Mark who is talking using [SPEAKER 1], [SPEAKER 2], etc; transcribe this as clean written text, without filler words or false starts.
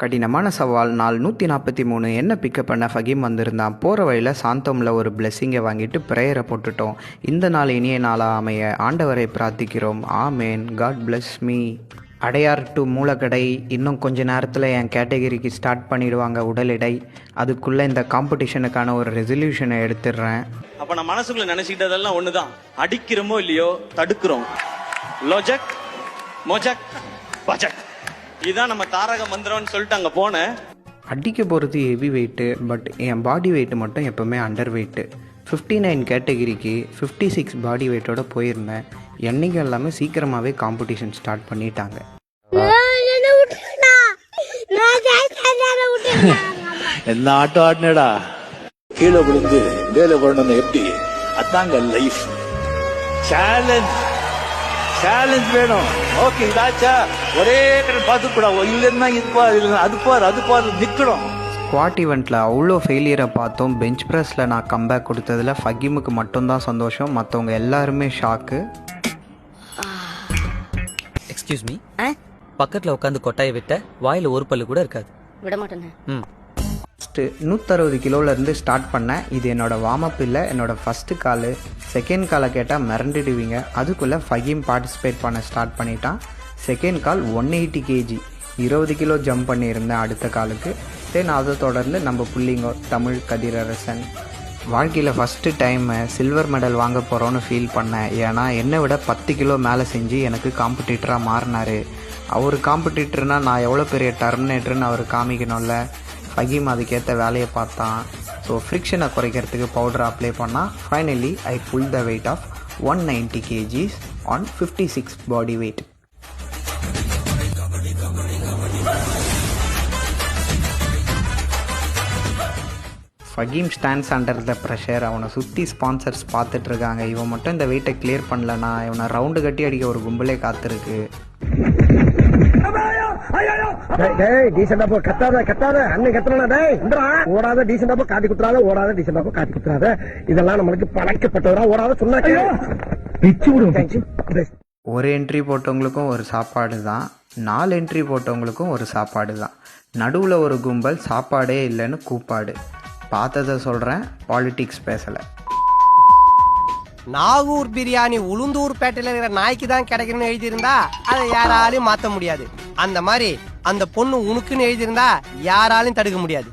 [SPEAKER 1] கடினமான சவால் நாள் 143 என்ன பிக்கப் பண்ண ஃபகீம் வந்திருந்தான். போகிற வழியில் சாந்தோமில் ஒரு பிளெஸ்ஸிங்கை வாங்கிட்டு ப்ரேயரை போட்டுட்டோம். இந்த நாள் இனிய நாளாக அமைய ஆண்டவரை பிரார்த்திக்கிறோம். ஆமேன். God bless me. Adyar to Moolakadai இன்னும் கொஞ்ச நேரத்தில் என் கேட்டகரிக்கு ஸ்டார்ட் பண்ணிடுவாங்க உடல் எடை. அதுக்குள்ளே இந்த காம்படிஷனுக்கான ஒரு ரெசல்யூஷனை எடுத்துடுறேன்.
[SPEAKER 2] அப்போ நான் மனசுக்குள்ளே நினச்சிக்கிட்டதெல்லாம் ஒன்று தான், அடிக்கிறோமோ இல்லையோ தடுக்கிறோம். லோஜக் மோஜக் பஜக், இதுதான் நம்ம தாரக மந்திரம்னு சொல்லிட்டு அங்கே போனேன்.
[SPEAKER 1] அடிக்க போகிறது heavy weight, but N body weight மட்டும் எப்போவுமே அண்டர் வெயிட்டு. 59 கேட்டகிரிக்கு 56 பாடி வெயிட்டோட போயிருந்தேன். என்னைக்கும் எல்லாமே சீக்கிரமாகவே காம்படிஷன் ஸ்டார்ட் பண்ணிட்டாங்க.
[SPEAKER 3] என்ன ஆட்டம் ஆடினடா, கீழே விழுந்து வேலை வரணும். எப்படி அதாங்க லைஃப். சேலஞ்ச் வேணும். ஓகே, இதாச்சா ஒரே பார்த்து கூட இல்லைன்னா இது பாரு, அது பாரு நிற்கணும்.
[SPEAKER 1] ஸ்குவாட் ஈவெண்ட்டில் அவ்வளோ ஃபெயிலியரை பார்த்தோம். பெஞ்ச் ப்ரெஸ்ஸில் நான் கம்பேக் கொடுத்ததில் ஃபகீமுக்கு மட்டும்தான் சந்தோஷம், மற்றவங்க எல்லாருமே ஷாக்கு.
[SPEAKER 4] எக்ஸ்கியூஸ் மீ, பக்கத்தில் உட்காந்து கொட்டாயை விட்ட வாயில் ஒரு பல்லு கூட இருக்காது.
[SPEAKER 5] விட மாட்டேன்.
[SPEAKER 1] ஃபஸ்ட்டு 160 கிலோலேருந்து ஸ்டார்ட் பண்ணேன். இது என்னோடய வார்மப் இல்லை, என்னோடய ஃபஸ்ட்டு காலு. செகண்ட் காலை கேட்டால் மிரண்டுடுவீங்க. அதுக்குள்ளே ஃபகீம் பார்ட்டிசிபேட் பண்ண ஸ்டார்ட் பண்ணிட்டான். Second call 180 KG, 20 kilo jump பண்ணியிருந்தேன் அடுத்த காலுக்கு. தென் அதை தொடர்ந்து நம்ம புள்ளிங்கோ தமிழ் கதிரரசன். வாழ்க்கையில் ஃபஸ்ட்டு டைமு சில்வர் மெடல் வாங்க போகிறோன்னு ஃபீல் பண்ணேன். ஏன்னா என்னை விட 10 கிலோ மேலே செஞ்சு எனக்கு காம்படிட்டராக மாறினார். அவர் காம்படிட்டர்னால் நான் எவ்வளோ பெரிய டர்மினேட்டர்னு அவர் காமிக்கணும்ல. ஃபகீம் அதுக்கேற்ற வேலையை பார்த்தான். ஸோ ஃப்ரிக்ஷனை குறைக்கிறதுக்கு பவுடர் அப்ளை பண்ணால் finally I pull the weight of 190 kgs on 56 body weight. Faheem stands under the pressure. அவனை சுற்றி ஸ்பான்சர்ஸ் பார்த்துட்ருக்காங்க. இவன் மட்டும் இந்த வெயிட்டை கிளியர் பண்ணலன்னா இவனை ரவுண்டு கட்டி அடிக்க ஒரு கும்பலே காத்திருக்கு.
[SPEAKER 6] இதெல்லாம் நம்மளுக்கு பழக்கப்பட்டவரா. ஓடாத சொன்னா
[SPEAKER 1] ஒரு என்ட்ரி போட்டவங்களுக்கும் ஒரு சாப்பாடு தான், 4 என்ட்ரி போட்டவங்களுக்கும் ஒரு சாப்பாடு தான். நடுவில் ஒரு கும்பல் சாப்பாடே இல்லைன்னு கூப்பாடு. பார்த்ததை சொல்கிறேன், பாலிடிக்ஸ் பேசலை.
[SPEAKER 7] நாகூர் பிரியாணி உளுந்தூர் பேட்டையில் இருக்கிற நாய்க்கு தான் கிடைக்கணும்னு எழுதியிருந்தா அதை யாராலையும் மாற்ற முடியாது. அந்த மாதிரி அந்த பொண்ணு உனக்குன்னு எழுதியிருந்தா யாராலையும் தடுக்க முடியாது.